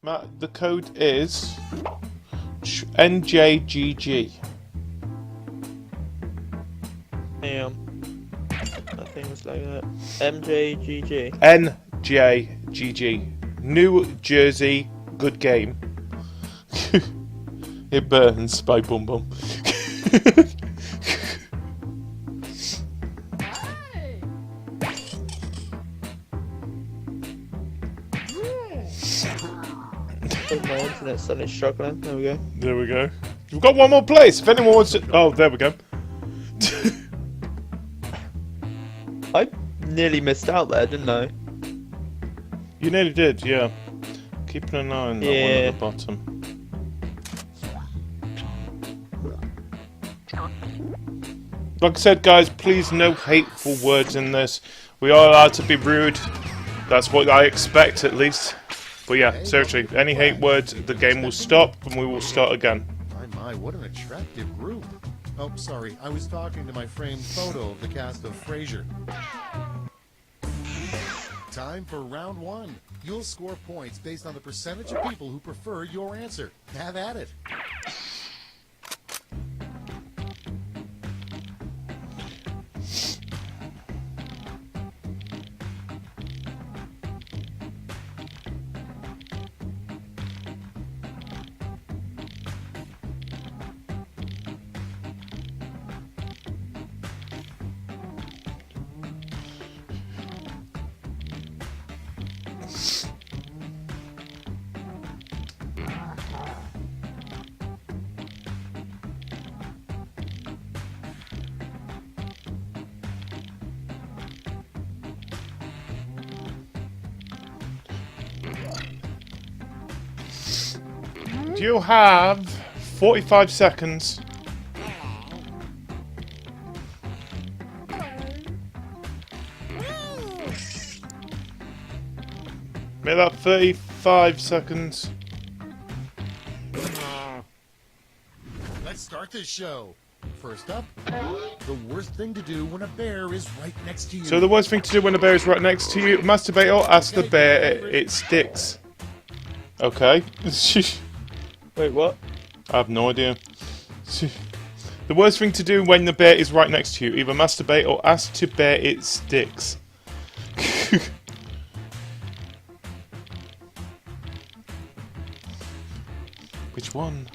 Matt, the code is NJGG. Damn. I think it's like that. MJGG. NJGG. New Jersey, good game. It burns by Bum Bum. My internet's suddenly struggling. There we go. There we go. We've got one more place. If anyone wants to... Oh, there we go. I nearly missed out there, didn't I? You nearly did, yeah. Keeping an eye on that one at the bottom. Like I said, guys, please no hateful words in this. We are allowed to be rude. That's what I expect, at least. But yeah, seriously, any hate words, the game will stop and we will start again. My, what an attractive group. Oh, sorry, I was talking to my framed photo of the cast of Frasier. Time for round one. You'll score points based on the percentage of people who prefer your answer. Have at it. You have 45 seconds. Make that 35 seconds. Let's start this show. First up, the worst thing to do when a bear is right next to you. So the worst thing to do when a bear is right next to you, masturbate or ask the bear it sticks. Okay. Wait, what? I have no idea. The worst thing to do when the bear is right next to you, either masturbate or ask to bear it sticks. Which one?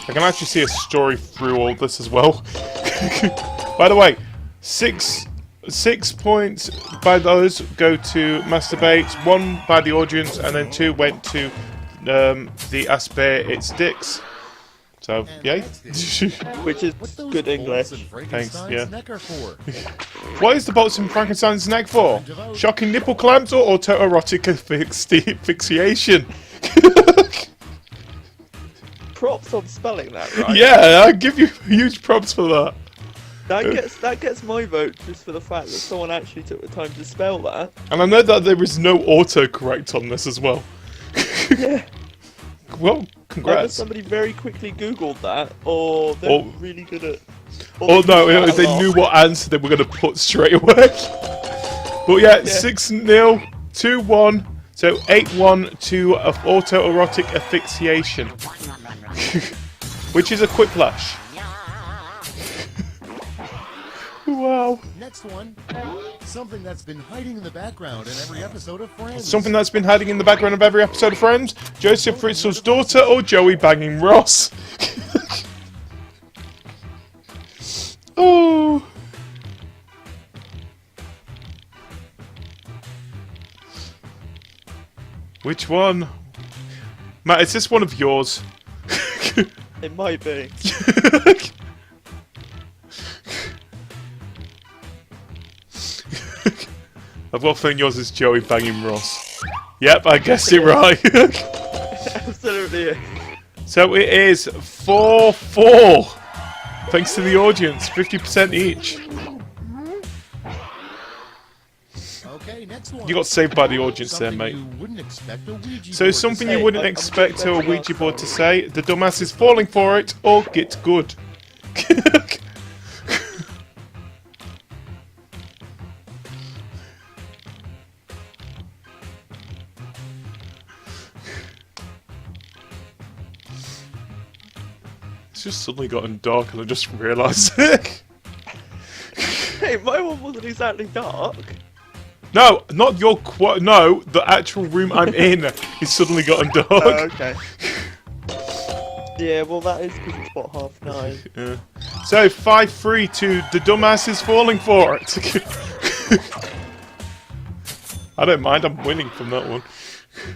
I can actually see a story through all this as well. By the way, six points by those go to masturbate, 1 by the audience, and then 2 went to the ask bear it sticks. So, yay. Which is good English. Thanks, yeah. What is the bolts in Frankenstein's neck for? Shocking nipple clamps or autoerotic asphyxiation? Props on spelling that, right? Yeah, I give you huge props for that. That gets my vote just for the fact that someone actually took the time to spell that. And I know that there is no autocorrect on this as well. Yeah. Well, congrats. Either somebody very quickly Googled that, or they're really good at... Oh no, they knew what answer they were going to put straight away. But yeah, 6-0, 2-1, so 8-1 to autoerotic asphyxiation. Which is a Quiplash. Wow. Next one, something that's been hiding in the background in every episode of Friends. Something that's been hiding in the background of every episode of Friends? Joseph Fritzl's daughter or Joey banging Ross? Oh. Which one? Matt, is this one of yours? It might be. I've got a feeling yours is Joey banging Ross. Yep, I guessed it right. Absolutely. So it is 4-4. Thanks to the audience, 50% each. Okay, next one. You got saved by the audience there, mate. So something you wouldn't expect a Ouija board to say, the dumbass is falling for it, or get good. It's just suddenly gotten dark and I just realised it. Hey, my one wasn't exactly dark. No, not your no, the actual room I'm in is suddenly gotten dark. Oh, okay. Yeah, well that is because it's what, 9:30. Yeah. So 5-3 to the dumbass is falling for it. I don't mind, I'm winning from that one.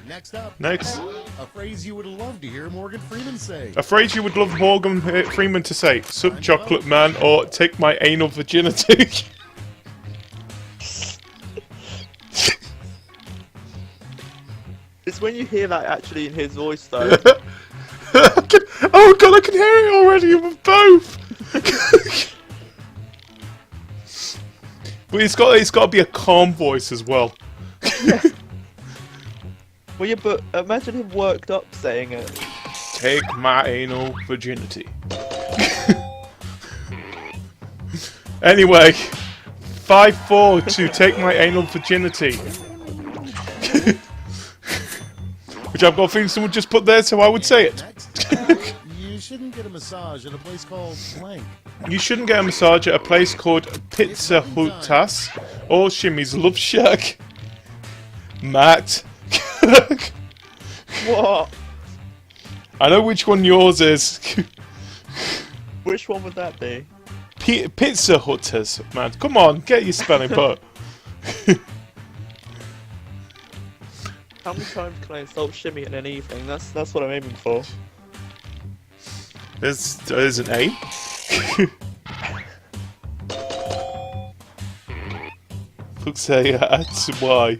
Next up, Next. a phrase you would love to hear Morgan Freeman say. A phrase you would love Morgan Freeman to say. Suck chocolate man or take my anal virginity. It's when you hear that actually in his voice though. Oh god, I can hear it already with both. But it's got to be a calm voice as well. Well, yeah, but imagine him worked up saying it. Take my anal virginity. Anyway, 5-4 to take my anal virginity. Which I've got a feeling someone just put there, so I would say it. Next, you shouldn't get a massage at a place called Blank. You shouldn't get a massage at a place called Pizza Hutas or Shimmy's Love Shack. Matt. What? I know which one yours is. Which one would that be? Pizza Hutas, man. Come on, get your spelling part. How many times can I insult Shimmy in an evening? That's what I'm aiming for. There's an A. Looks a that's Y.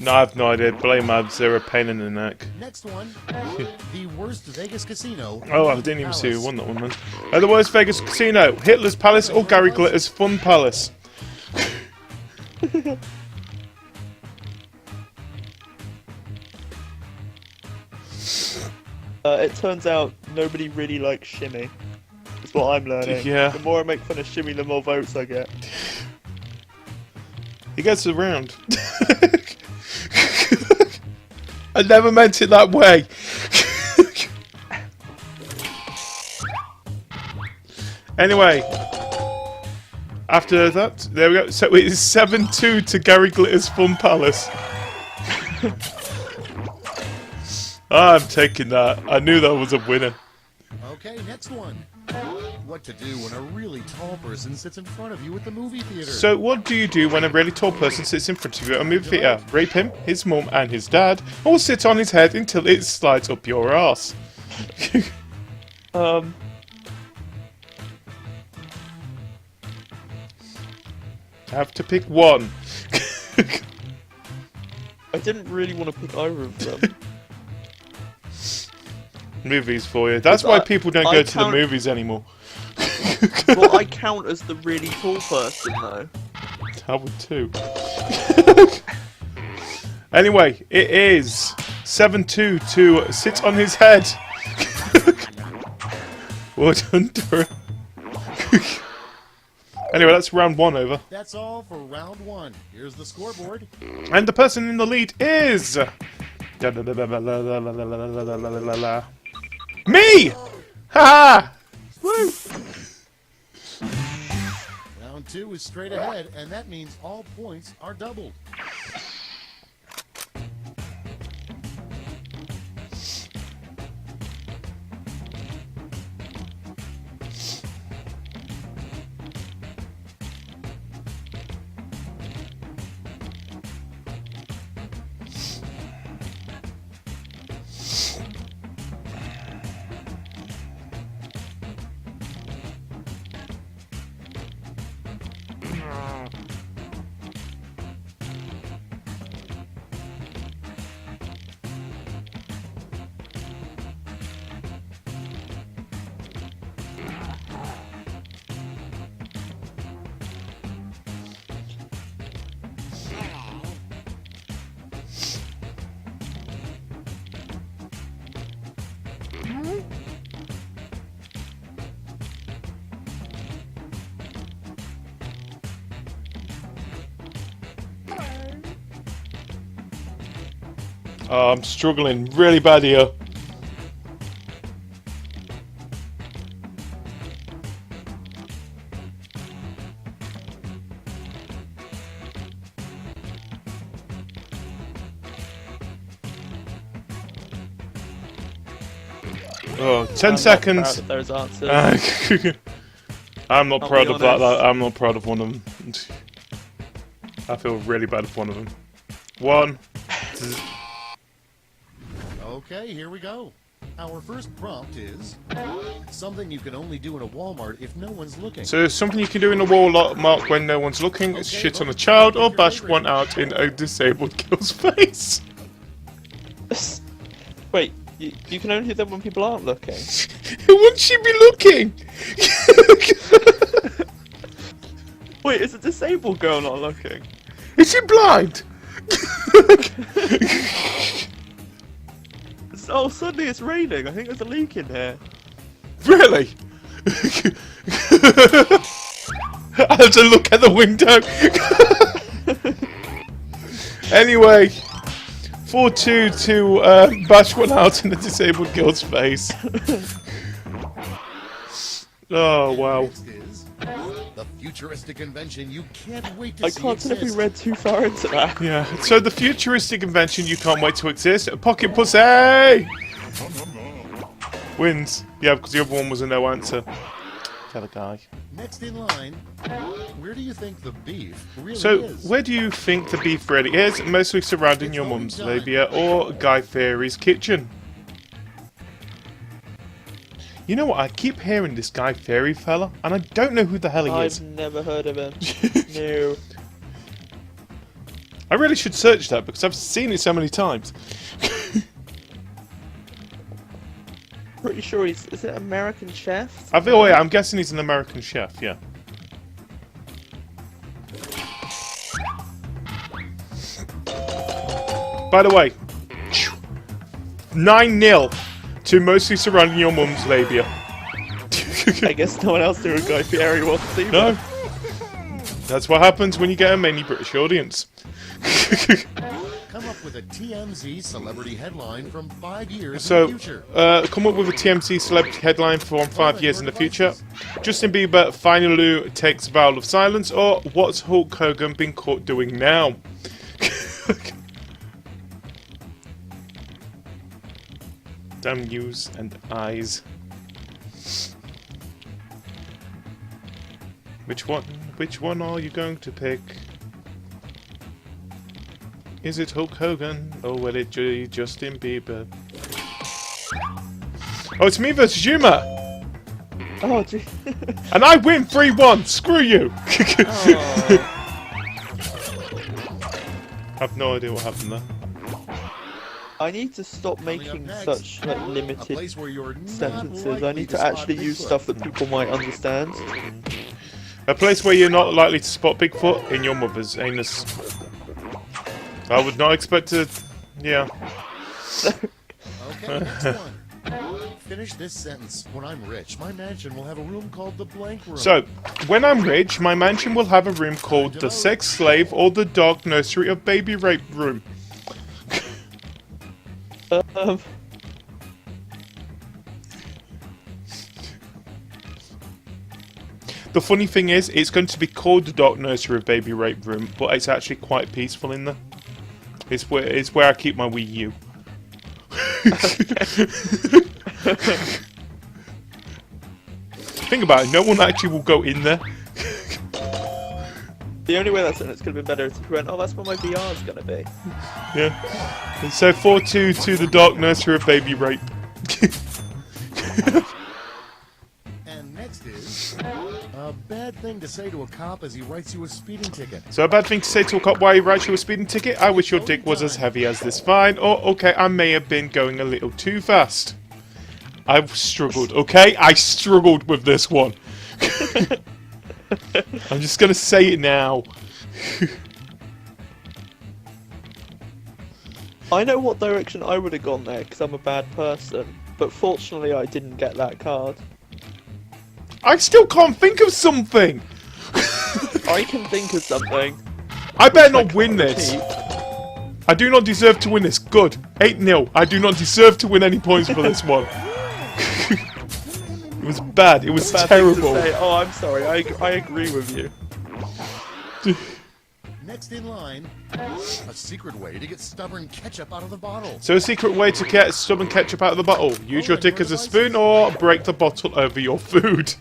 No, I have no idea. Blame ads, they're a pain in the neck. Next one, the worst Vegas casino. Oh, I didn't even see who won that one then. The worst Vegas casino, Hitler's Palace or Gary Glitter's Fun Palace? It turns out nobody really likes Shimmy. That's what I'm learning. Yeah. The more I make fun of Shimmy, the more votes I get. He gets around. I never meant it that way. Anyway, after that, there we go. So it is 7-2 to Gary Glitter's Fun Palace. I'm taking that. I knew that was a winner. Okay, next one. What to do when a really tall person sits in front of you at the movie theater. So what do you do when a really tall person sits in front of you at a movie theater? Rape him, his mum and his dad, or sit on his head until it slides up your ass? I Have to pick one. didn't really want to pick either of them. Movies for you. That's why people don't I go to the count- movies anymore. Well, I count as the really tall person though. I would too. Anyway, it is 7-2 to sit on his head. Well done, Dora. Anyway, that's round one over. That's all for round one. Here's the scoreboard. And the person in the lead is... Me! Haha! Woo! Round two is straight ahead, and that means all points are doubled. Oh, I'm struggling really bad here. Oh, 10 seconds. I'm not proud of those answers. I'm not I'll proud be of that. honest. I'm not proud of one of them. I feel really bad for one of them. 1. Okay, here we go. Our first prompt is something you can only do in a Walmart if no one's looking. So something you can do in a wall mark when no one's looking is shit on a child or bash one out in a disabled girl's face. Wait, you can only do that when people aren't looking. Wouldn't she be looking? Wait, is a disabled girl not looking? Is she blind? Oh, suddenly it's raining. I think there's a leak in here. Really? I have to look at the window. Anyway, 4-2 to bash one out in the disabled girl's face. Oh, wow. Next is the futuristic invention you can't wait to I see can't tell if we exist. read too far into that. Yeah, so the futuristic invention you can't wait to exist, Pocket Pussy! Wins. Yeah, because the other one was a no answer. Tell the guy. Next in line, where do you think the beef really So, is? where do you think the beef really is? Mostly surrounding your mum's labia or Guy Fieri's kitchen? You know what? I keep hearing this Guy Fieri fella, and I don't know who the hell he I've is. never heard of him. No. I really should search that because I've seen it so many times. Pretty sure is it American Chef? Oh yeah, I'm guessing he's an American chef, yeah. By the way, 9-0 to mostly surrounding your mum's labia. I guess no one else knew who Guy Fieri was either. No. That's what happens when you get a many British audience. Come up with a TMZ celebrity headline from 5 years So, in the future. come up with a TMZ celebrity headline from 5 years in the future. Justin Bieber finally takes a vow of silence, or what's Hulk Hogan been caught doing now? Damn yous and eyes. Which one are you going to pick? Is it Hulk Hogan, or will it be Justin Bieber? Oh, it's me versus you, Matt! Oh, gee. And I win 3-1! Screw you! Oh. I've no idea what happened there. I need to stop making next, such like A limited place where you're not sentences. I likely need to to actually spot use Bigfoot. stuff that people might understand. A place where you're not likely to spot Bigfoot in your mother's anus. I would not expect to... yeah. Okay, next one. Finish this sentence. When I'm rich, my mansion will have a room called the blank room. So, when I'm rich, my mansion will have a room called the sex slave or the dark nursery of baby rape room. The funny thing is, it's going to be called the dark nursery of baby rape room, but it's actually quite peaceful in there. It's where I keep my Wii U. Think about it, no one actually will go in there. The only way that sentence could have been better is if you went, oh, that's where my VR is going to be. Yeah. And so 4-2 to the dark nursery of baby rape. And next is a bad thing to say to a cop as he writes you a speeding ticket. So a bad thing to say to a cop while he writes you a speeding ticket? I wish your dick was as heavy as this fine. Or, okay, I may have been going a little too fast. I've struggled, okay? I struggled with this one. I'm just gonna say it now. I know what direction I would have gone there because I'm a bad person, but fortunately I didn't get that card. I still can't think of something! I can think of something. I better not win this. Repeat. I do not deserve to win this. Good. 8-0. I do not deserve to win any points for this one. It was bad. It was Bad terrible. thing to say. Oh, I'm sorry. I agree with you. Next in line, a secret way to get stubborn ketchup out of the bottle. So a secret way to get stubborn ketchup out of the bottle. Use your dick as a spoon or break the bottle over your food.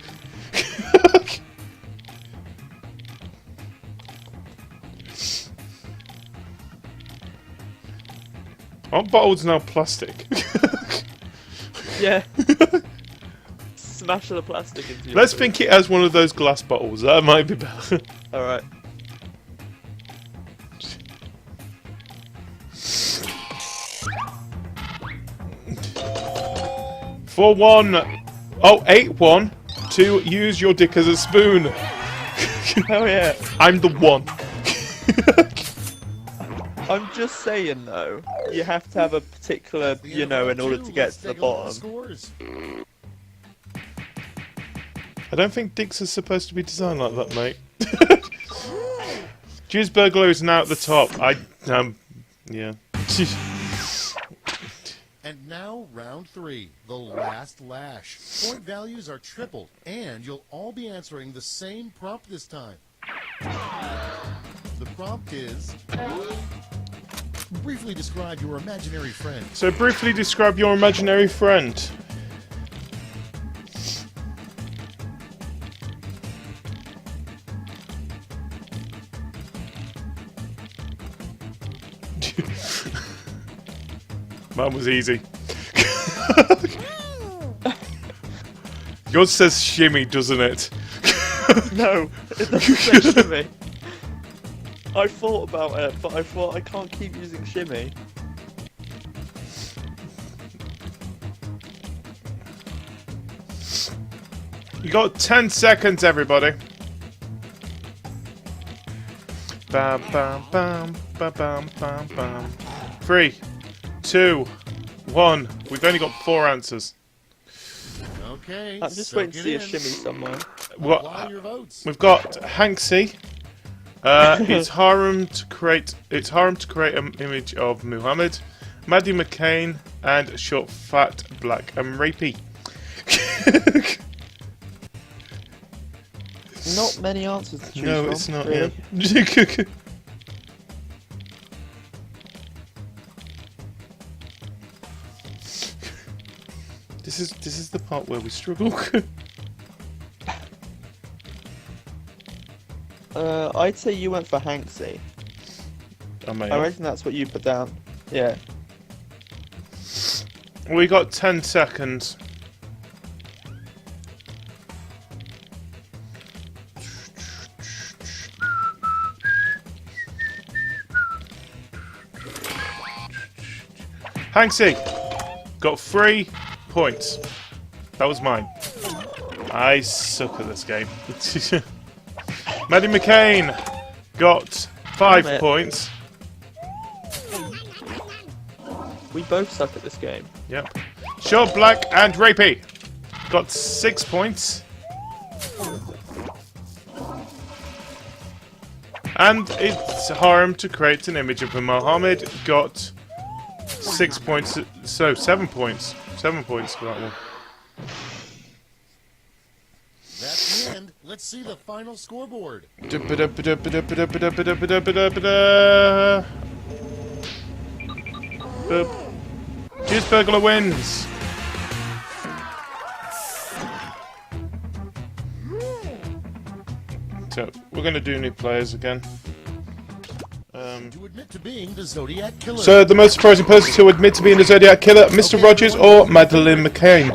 Our bottle's now plastic. Yeah. Smash the plastic into your Let's food. think it as one of those glass bottles. That might be better. Alright. For 8-1 to use your dick as a spoon. Oh yeah. I'm the one. I'm just saying though, you have to have a particular, you know, in order to get to the bottom. I don't think dicks are supposed to be designed like that, mate. Juice Burglar is now at the top. Yeah. And now, round 3, the last lash. Point values are tripled, and you'll all be answering the same prompt this time. The prompt is... briefly describe your imaginary friend. So briefly describe your imaginary friend. Mine was easy. Yours says shimmy, doesn't it? No, it doesn't say shimmy. I thought about it, but I thought I can't keep using shimmy. You got 10 seconds, everybody. Bam, bam, bam, bam, bam, bam, bam. 3, 2, 1. We've only got 4 answers. Okay, I'm just so waiting to get see a in. shimmy somewhere. Apply your votes. We've got Hanksy. It's harm to create an image of Muhammad, Maddie McCain, and short, fat, black, and rapey. Not many answers to choose No, from. it's not. Really. Yeah. This is the part where we struggle. I'd say you went for Hanksy. I may I have. reckon that's what you put down. Yeah. We got 10 seconds. Hanksy got 3 points. That was mine. I suck at this game. Maddie McCain got 5 Damn it. points. We both suck at this game. Yep. Short, black, and rapey got 6 points. And it's harm to create an image of Muhammad got 6 points. So 7 points. 7 points for that one. That's the end. Let's see the final scoreboard. Juice Burglar wins. So we're going to do new players again. To admit to being the Zodiac Killer. So the most surprising person to admit to being the Zodiac Killer, Mr. Rogers or Madeleine McCain?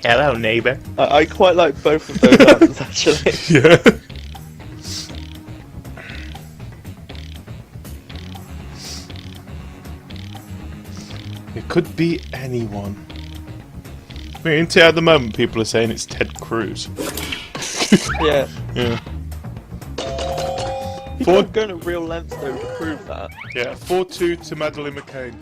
Hello, neighbour. I quite like both of those answers actually. Yeah. It could be anyone. I mean, at the moment, people are saying it's Ted Cruz. Yeah. Yeah. People are going to real lengths though to prove that. Yeah, 4-2 to Madeleine McCain.